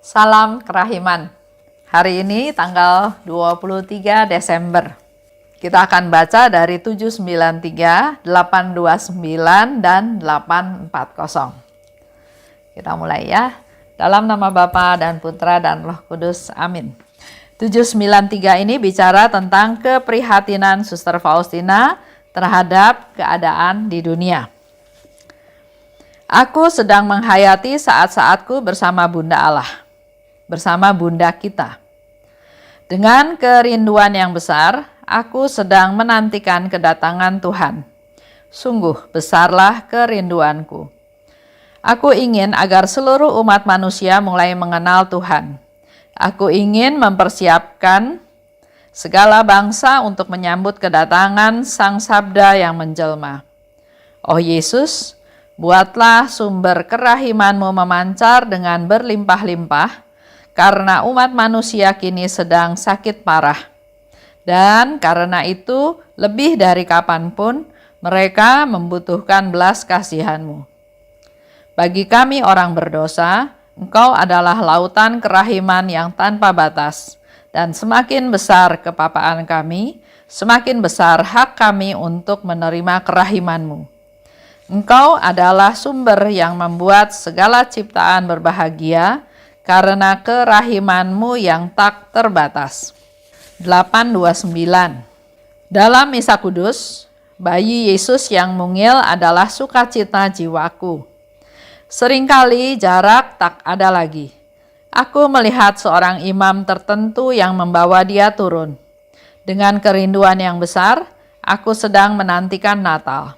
Salam kerahiman. Hari ini tanggal 23 Desember. Kita akan baca dari 793, 829, dan 840. Kita mulai ya. Dalam nama Bapa dan Putra dan Roh Kudus. Amin. 793 ini bicara tentang keprihatinan Suster Faustina terhadap keadaan di dunia. Aku sedang menghayati saat-saatku bersama Bunda Allah, bersama Bunda kita. Dengan kerinduan yang besar, aku sedang menantikan kedatangan Tuhan. Sungguh besarlah kerinduanku. Aku ingin agar seluruh umat manusia mulai mengenal Tuhan. Aku ingin mempersiapkan segala bangsa untuk menyambut kedatangan Sang Sabda yang menjelma. Oh Yesus, buatlah sumber kerahiman-Mu memancar dengan berlimpah-limpah, karena umat manusia kini sedang sakit parah. Dan karena itu, lebih dari kapanpun, mereka membutuhkan belas kasihan-Mu. Bagi kami orang berdosa, Engkau adalah lautan kerahiman yang tanpa batas, dan semakin besar kepapaan kami, semakin besar hak kami untuk menerima kerahiman-Mu. Engkau adalah sumber yang membuat segala ciptaan berbahagia karena kerahiman-Mu yang tak terbatas. 829. Dalam Misa Kudus, bayi Yesus yang mungil adalah sukacita jiwaku. Seringkali jarak tak ada lagi. Aku melihat seorang imam tertentu yang membawa dia turun. Dengan kerinduan yang besar, aku sedang menantikan Natal.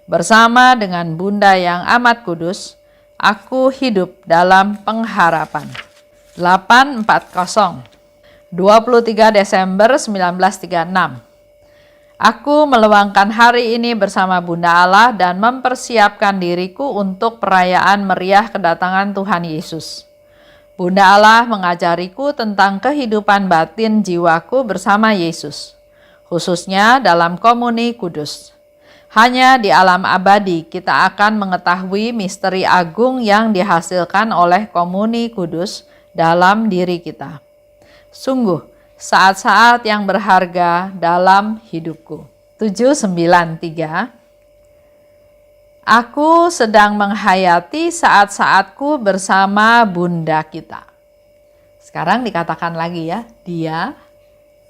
Bersama dengan Bunda yang amat kudus, aku hidup dalam pengharapan. 840. 23 Desember 1936. Aku meluangkan hari ini bersama Bunda Allah dan mempersiapkan diriku untuk perayaan meriah kedatangan Tuhan Yesus. Bunda Allah mengajariku tentang kehidupan batin jiwaku bersama Yesus, khususnya dalam komuni kudus. Hanya di alam abadi kita akan mengetahui misteri agung yang dihasilkan oleh komuni kudus dalam diri kita. Sungguh, saat-saat yang berharga dalam hidupku. 793. Aku sedang menghayati saat-saatku bersama Bunda kita. Sekarang dikatakan lagi ya, dia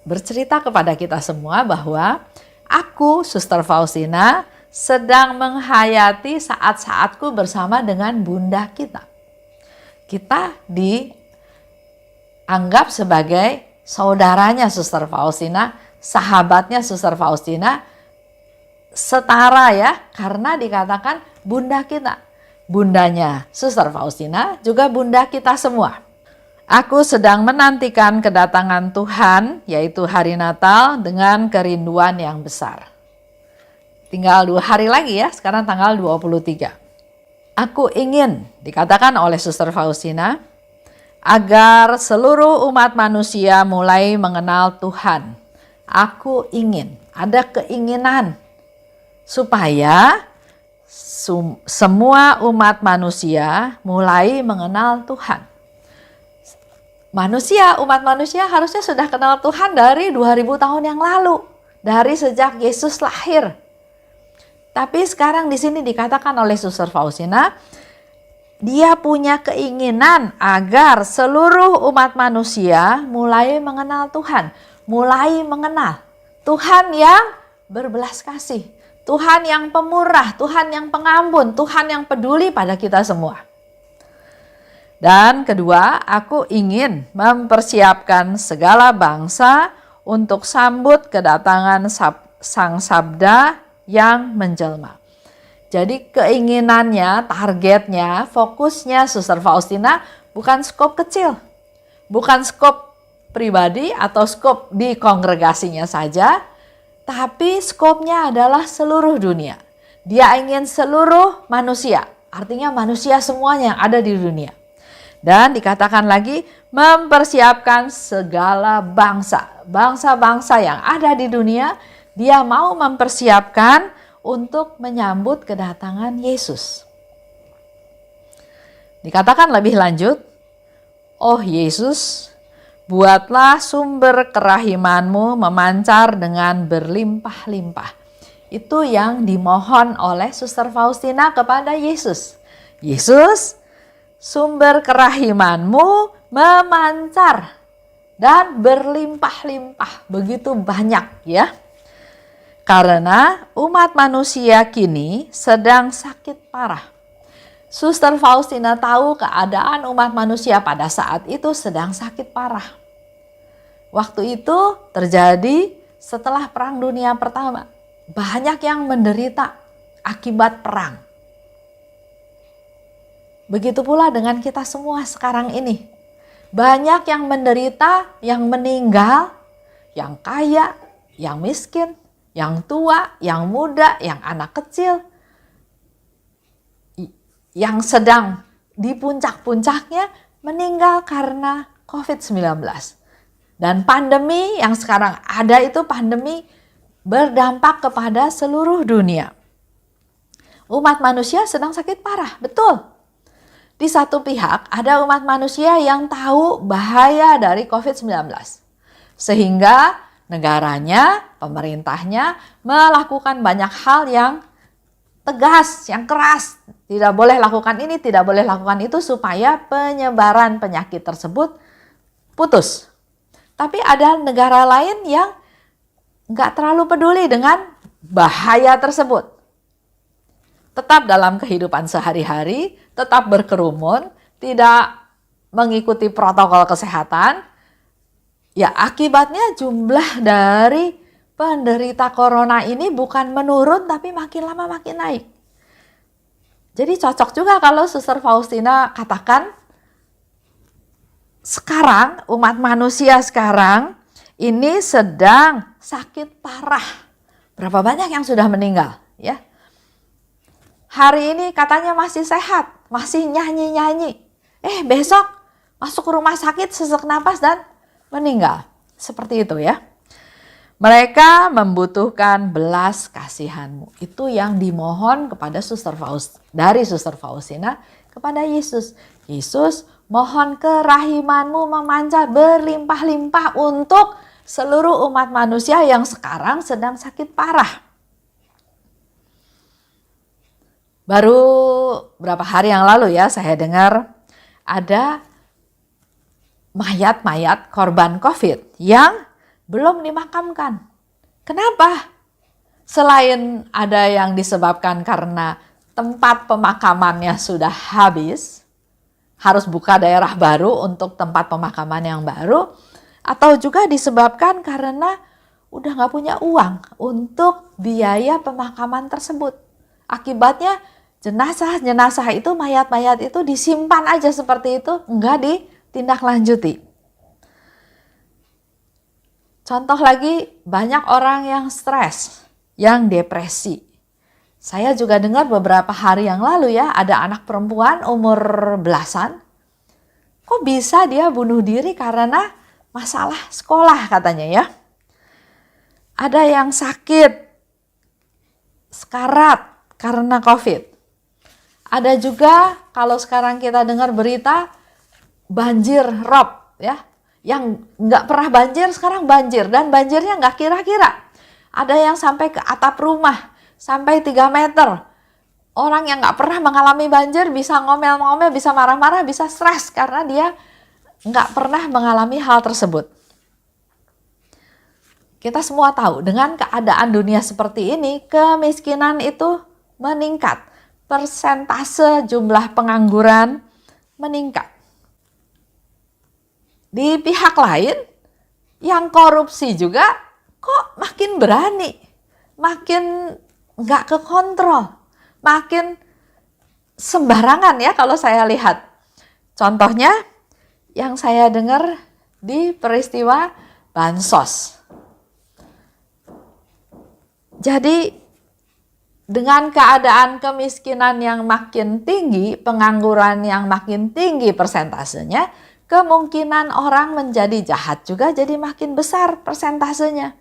bercerita kepada kita semua bahwa aku, Suster Faustina, sedang menghayati saat-saatku bersama dengan Bunda kita. Kita dianggap sebagai saudaranya Suster Faustina, sahabatnya Suster Faustina, setara ya, karena dikatakan Bunda kita. Bundanya Suster Faustina juga Bunda kita semua. Aku sedang menantikan kedatangan Tuhan, yaitu hari Natal, dengan kerinduan yang besar. Tinggal 2 hari lagi ya, sekarang tanggal 23. Aku ingin, dikatakan oleh Suster Faustina, agar seluruh umat manusia mulai mengenal Tuhan. Aku ingin, ada keinginan supaya semua umat manusia mulai mengenal Tuhan. Umat manusia harusnya sudah kenal Tuhan dari 2000 tahun yang lalu, dari sejak Yesus lahir. Tapi sekarang di sini dikatakan oleh Suster Faustina, dia punya keinginan agar seluruh umat manusia mulai mengenal Tuhan, mulai mengenal Tuhan yang berbelas kasih, Tuhan yang pemurah, Tuhan yang pengampun, Tuhan yang peduli pada kita semua. Dan kedua, aku ingin mempersiapkan segala bangsa untuk sambut kedatangan Sang Sabda yang menjelma. Jadi keinginannya, targetnya, fokusnya Suster Faustina bukan skop kecil, bukan skop pribadi atau skop di kongregasinya saja, tapi skopnya adalah seluruh dunia. Dia ingin seluruh manusia, artinya manusia semuanya yang ada di dunia. Dan dikatakan lagi mempersiapkan segala bangsa-bangsa yang ada di dunia, dia mau mempersiapkan untuk menyambut kedatangan Yesus. Dikatakan lebih lanjut, Oh Yesus, buatlah sumber kerahimanmu memancar dengan berlimpah-limpah. Itu yang dimohon oleh Suster Faustina kepada Yesus. Yesus, sumber kerahimanmu memancar dan berlimpah-limpah. Begitu banyak ya. Karena umat manusia kini sedang sakit parah. Suster Faustina tahu keadaan umat manusia pada saat itu sedang sakit parah. Waktu itu terjadi setelah Perang Dunia Pertama. Banyak yang menderita akibat perang. Begitu pula dengan kita semua sekarang ini. Banyak yang menderita, yang meninggal, yang kaya, yang miskin, yang tua, yang muda, yang anak kecil, yang sedang di puncak-puncaknya meninggal karena COVID-19. Dan pandemi yang sekarang ada itu pandemi berdampak kepada seluruh dunia. Umat manusia sedang sakit parah, betul. Di satu pihak ada umat manusia yang tahu bahaya dari COVID-19. Sehingga negaranya, pemerintahnya melakukan banyak hal yang tegas, yang keras. Tidak boleh lakukan ini, tidak boleh lakukan itu supaya penyebaran penyakit tersebut putus. Tapi ada negara lain yang nggak terlalu peduli dengan bahaya tersebut. Tetap dalam kehidupan sehari-hari, tetap berkerumun, tidak mengikuti protokol kesehatan. Ya akibatnya jumlah dari penderita corona ini bukan menurun tapi makin lama makin naik. Jadi cocok juga kalau Suster Faustina katakan sekarang umat manusia sekarang ini sedang sakit parah. Berapa banyak yang sudah meninggal ya? Hari ini katanya masih sehat, masih nyanyi-nyanyi. Besok masuk rumah sakit sesak napas dan meninggal. Seperti itu ya. Mereka membutuhkan belas kasihanmu. Itu yang dimohon kepada dari Suster Faustina kepada Yesus. Yesus, mohon kerahimanmu memancar berlimpah-limpah untuk seluruh umat manusia yang sekarang sedang sakit parah. Baru berapa hari yang lalu ya saya dengar ada mayat-mayat korban COVID yang belum dimakamkan. Kenapa? Selain ada yang disebabkan karena tempat pemakamannya sudah habis, harus buka daerah baru untuk tempat pemakaman yang baru, atau juga disebabkan karena udah nggak punya uang untuk biaya pemakaman tersebut. Akibatnya jenazah itu, mayat-mayat itu disimpan aja seperti itu, nggak ditindaklanjuti. Contoh lagi, banyak orang yang stres, yang depresi. Saya juga dengar beberapa hari yang lalu ya, ada anak perempuan umur belasan. Kok bisa dia bunuh diri karena masalah sekolah katanya ya. Ada yang sakit, sekarat karena COVID. Ada juga kalau sekarang kita dengar berita banjir rob ya. Yang nggak pernah banjir sekarang banjir dan banjirnya nggak kira-kira. Ada yang sampai ke atap rumah, sampai 3 meter. Orang yang nggak pernah mengalami banjir bisa ngomel-ngomel, bisa marah-marah, bisa stres karena dia nggak pernah mengalami hal tersebut. Kita semua tahu dengan keadaan dunia seperti ini, kemiskinan itu meningkat. Persentase jumlah pengangguran meningkat. Di pihak lain, yang korupsi juga kok makin berani, makin nggak kekontrol, makin sembarangan ya kalau saya lihat. Contohnya yang saya dengar di peristiwa bansos. Jadi dengan keadaan kemiskinan yang makin tinggi, pengangguran yang makin tinggi persentasenya, kemungkinan orang menjadi jahat juga jadi makin besar persentasenya.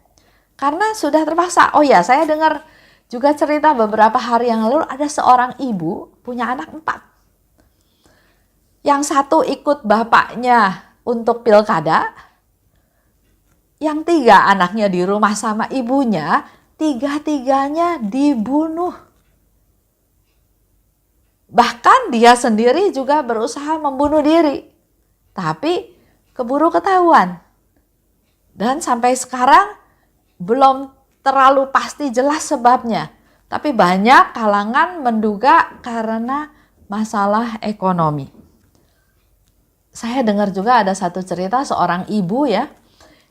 Karena sudah terpaksa. Oh ya, saya dengar juga cerita beberapa hari yang lalu ada seorang ibu punya anak 4. Yang satu ikut bapaknya untuk pilkada, yang 3 anaknya di rumah sama ibunya, 3-tiganya dibunuh. Bahkan dia sendiri juga berusaha membunuh diri, tapi keburu ketahuan. Dan sampai sekarang belum terlalu pasti jelas sebabnya. Tapi banyak kalangan menduga karena masalah ekonomi. Saya dengar juga ada satu cerita seorang ibu ya.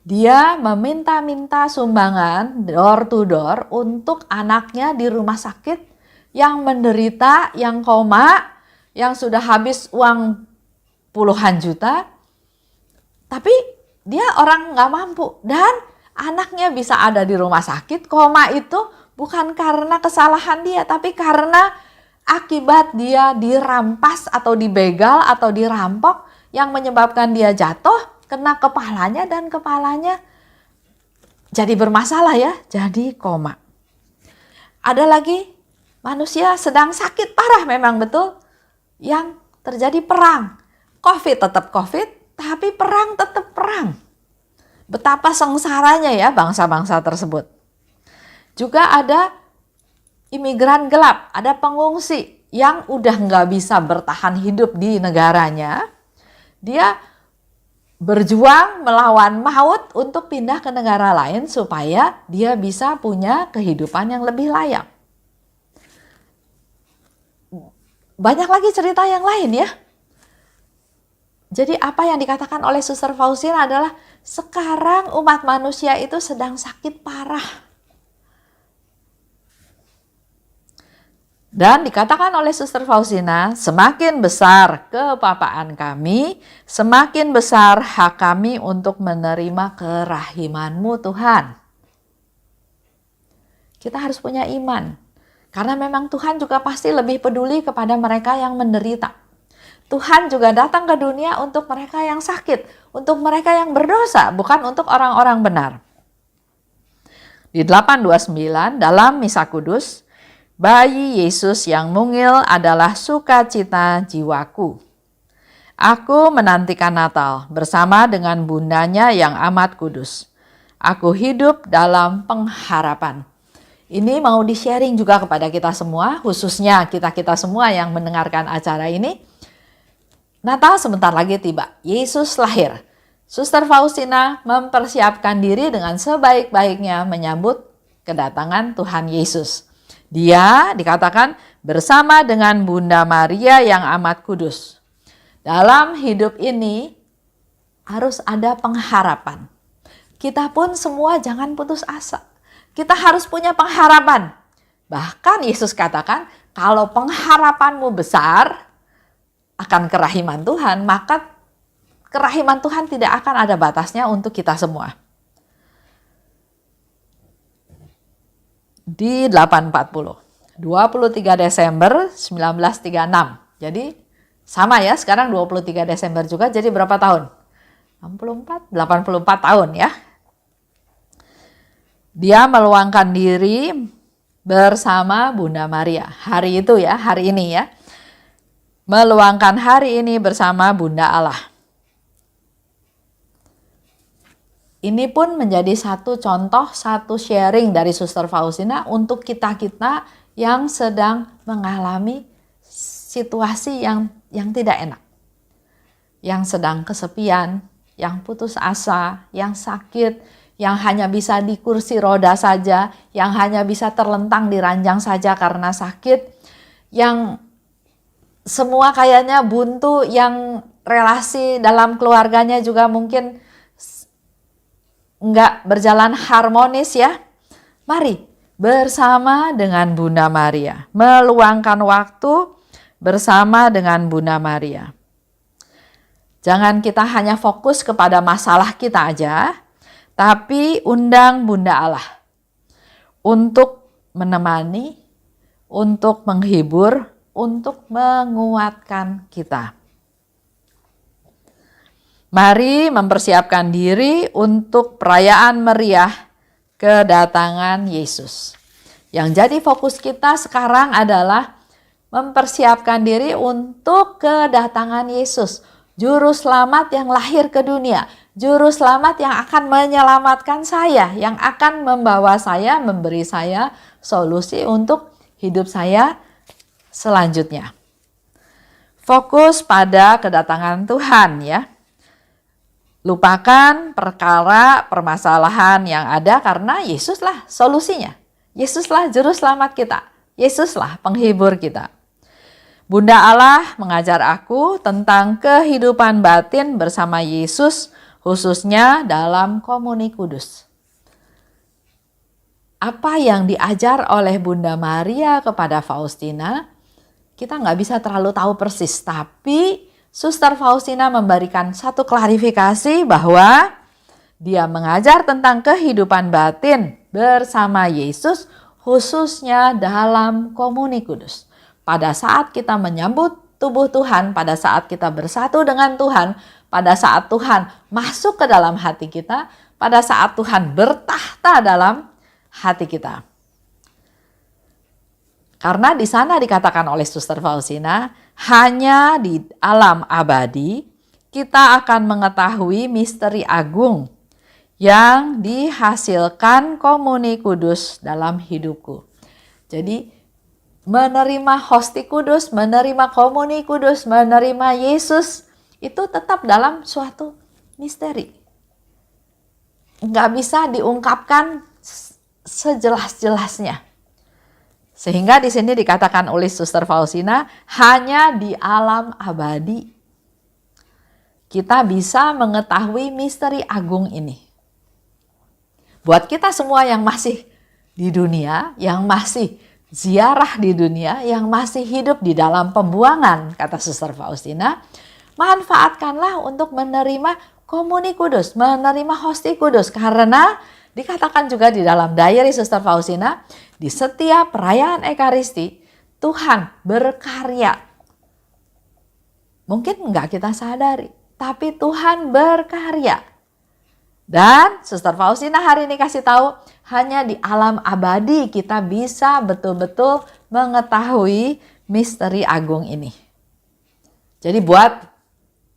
Dia meminta-minta sumbangan door to door untuk anaknya di rumah sakit yang menderita, yang koma, yang sudah habis uang puluhan juta. Tapi dia orang nggak mampu dan anaknya bisa ada di rumah sakit. Koma itu bukan karena kesalahan dia, tapi karena akibat dia dirampas atau dibegal atau dirampok yang menyebabkan dia jatuh, kena kepalanya dan kepalanya jadi bermasalah ya, jadi koma. Ada lagi manusia sedang sakit parah memang betul, yang terjadi perang. Covid tetap Covid, tapi perang tetap perang. Betapa sengsaranya ya bangsa-bangsa tersebut. Juga ada imigran gelap, ada pengungsi yang udah nggak bisa bertahan hidup di negaranya. Dia berjuang melawan maut untuk pindah ke negara lain supaya dia bisa punya kehidupan yang lebih layak. Banyak lagi cerita yang lain ya. Jadi apa yang dikatakan oleh Suster Faustina adalah sekarang umat manusia itu sedang sakit parah. Dan dikatakan oleh Suster Faustina, semakin besar kepapaan kami, semakin besar hak kami untuk menerima kerahiman-Mu Tuhan. Kita harus punya iman, karena memang Tuhan juga pasti lebih peduli kepada mereka yang menderita. Tuhan juga datang ke dunia untuk mereka yang sakit, untuk mereka yang berdosa, bukan untuk orang-orang benar. Di 829 dalam Misa Kudus, bayi Yesus yang mungil adalah sukacita jiwaku. Aku menantikan Natal bersama dengan bundanya yang amat kudus. Aku hidup dalam pengharapan. Ini mau di-sharing juga kepada kita semua, khususnya kita-kita semua yang mendengarkan acara ini. Natal sebentar lagi tiba, Yesus lahir. Suster Faustina mempersiapkan diri dengan sebaik-baiknya menyambut kedatangan Tuhan Yesus. Dia dikatakan bersama dengan Bunda Maria yang amat kudus. Dalam hidup ini harus ada pengharapan. Kita pun semua jangan putus asa. Kita harus punya pengharapan. Bahkan Yesus katakan, kalau pengharapanmu besar akan kerahiman Tuhan, maka kerahiman Tuhan tidak akan ada batasnya untuk kita semua. Di 840, 23 Desember 1936. Jadi sama ya, sekarang 23 Desember juga, jadi berapa tahun? 84 tahun ya. Dia meluangkan diri bersama Bunda Maria. Hari itu ya, hari ini ya. Meluangkan hari ini bersama Bunda Allah. Ini pun menjadi satu contoh, satu sharing dari Suster Faustina untuk kita-kita yang sedang mengalami situasi yang tidak enak. Yang sedang kesepian, yang putus asa, yang sakit, yang hanya bisa di kursi roda saja, yang hanya bisa terlentang di ranjang saja karena sakit, yang semua kayaknya buntu, yang relasi dalam keluarganya juga mungkin nggak berjalan harmonis ya. Mari bersama dengan Bunda Maria, meluangkan waktu bersama dengan Bunda Maria. Jangan kita hanya fokus kepada masalah kita aja, tapi undang Bunda Allah untuk menemani, untuk menghibur, untuk menguatkan kita. Mari mempersiapkan diri untuk perayaan meriah kedatangan Yesus. Yang jadi fokus kita sekarang adalah mempersiapkan diri untuk kedatangan Yesus, juru selamat yang lahir ke dunia, juru selamat yang akan menyelamatkan saya, yang akan membawa saya, memberi saya solusi untuk hidup saya selanjutnya. Fokus pada kedatangan Tuhan ya. Lupakan permasalahan yang ada karena Yesuslah solusinya. Yesuslah juru selamat kita. Yesuslah penghibur kita. Bunda Allah mengajar aku tentang kehidupan batin bersama Yesus, khususnya dalam komuni kudus. Apa yang diajar oleh Bunda Maria kepada Faustina, kita nggak bisa terlalu tahu persis, tapi Suster Faustina memberikan satu klarifikasi bahwa dia mengajar tentang kehidupan batin bersama Yesus, khususnya dalam komuni kudus. Pada saat kita menyambut tubuh Tuhan, pada saat kita bersatu dengan Tuhan, pada saat Tuhan masuk ke dalam hati kita, pada saat Tuhan bertahta dalam hati kita. Karena di sana dikatakan oleh Suster Faustina, hanya di alam abadi kita akan mengetahui misteri agung yang dihasilkan komuni kudus dalam hidupku. Jadi menerima hosti kudus, menerima komuni kudus, menerima Yesus itu tetap dalam suatu misteri. Nggak bisa diungkapkan sejelas-jelasnya. Sehingga di sini dikatakan oleh Suster Faustina, hanya di alam abadi kita bisa mengetahui misteri agung ini. Buat kita semua yang masih di dunia, yang masih ziarah di dunia, yang masih hidup di dalam pembuangan, kata Suster Faustina, manfaatkanlah untuk menerima komuni kudus, menerima hosti kudus, karena dikatakan juga di dalam diary Suster Faustina, di setiap perayaan Ekaristi, Tuhan berkarya. Mungkin enggak kita sadari, tapi Tuhan berkarya. Dan Suster Faustina hari ini kasih tahu, hanya di alam abadi kita bisa betul-betul mengetahui misteri agung ini. Jadi buat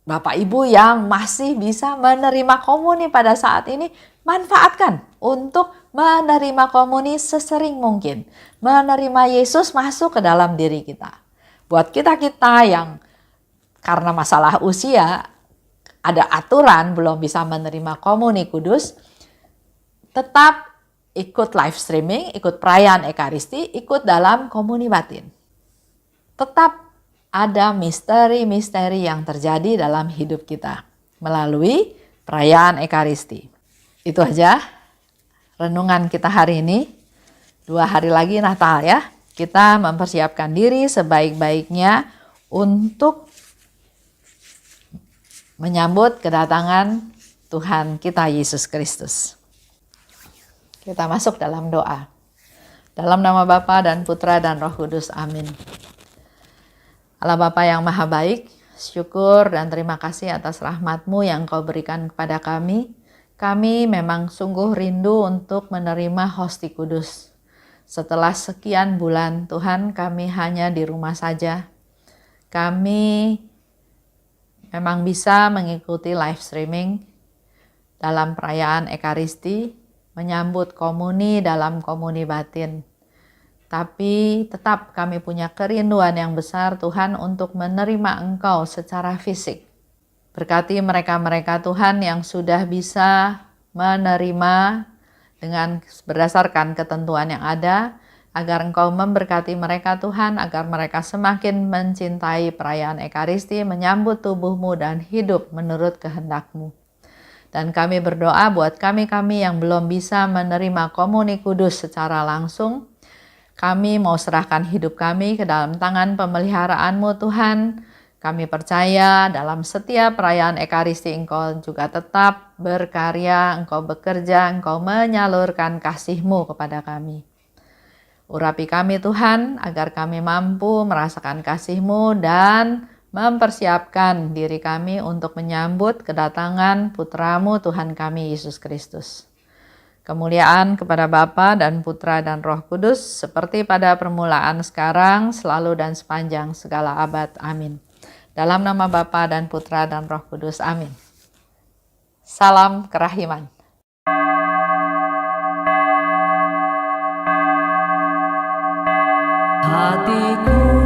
Bapak Ibu yang masih bisa menerima komuni pada saat ini, manfaatkan untuk menerima komuni sesering mungkin. Menerima Yesus masuk ke dalam diri kita. Buat kita-kita yang karena masalah usia, ada aturan belum bisa menerima komuni kudus, tetap ikut live streaming, ikut perayaan Ekaristi, ikut dalam komuni batin. Tetap ada misteri-misteri yang terjadi dalam hidup kita melalui perayaan Ekaristi. Itu aja renungan kita hari ini. 2 hari lagi Natal ya. Kita mempersiapkan diri sebaik-baiknya untuk menyambut kedatangan Tuhan kita Yesus Kristus. Kita masuk dalam doa. Dalam nama Bapa dan Putra dan Roh Kudus. Amin. Allah Bapa yang Maha Baik, syukur dan terima kasih atas rahmat-Mu yang Kau berikan kepada kami. Kami memang sungguh rindu untuk menerima hosti kudus. Setelah sekian bulan Tuhan, kami hanya di rumah saja. Kami memang bisa mengikuti live streaming dalam perayaan Ekaristi, menyambut komuni dalam komuni batin. Tapi tetap kami punya kerinduan yang besar Tuhan untuk menerima Engkau secara fisik. Berkati mereka-mereka Tuhan yang sudah bisa menerima dengan berdasarkan ketentuan yang ada, agar Engkau memberkati mereka Tuhan, agar mereka semakin mencintai perayaan Ekaristi, menyambut tubuh-Mu dan hidup menurut kehendak-Mu. Dan kami berdoa buat kami-kami yang belum bisa menerima komuni kudus secara langsung, kami mau serahkan hidup kami ke dalam tangan pemeliharaan-Mu Tuhan. Kami percaya dalam setiap perayaan Ekaristi Engkau juga tetap berkarya, Engkau bekerja, Engkau menyalurkan kasih-Mu kepada kami. Urapi kami Tuhan agar kami mampu merasakan kasih-Mu dan mempersiapkan diri kami untuk menyambut kedatangan Putra-Mu Tuhan kami Yesus Kristus. Kemuliaan kepada Bapa dan Putra dan Roh Kudus, seperti pada permulaan, sekarang, selalu dan sepanjang segala abad. Amin. Dalam nama Bapa dan Putra dan Roh Kudus. Amin. Salam kerahiman. Hatiku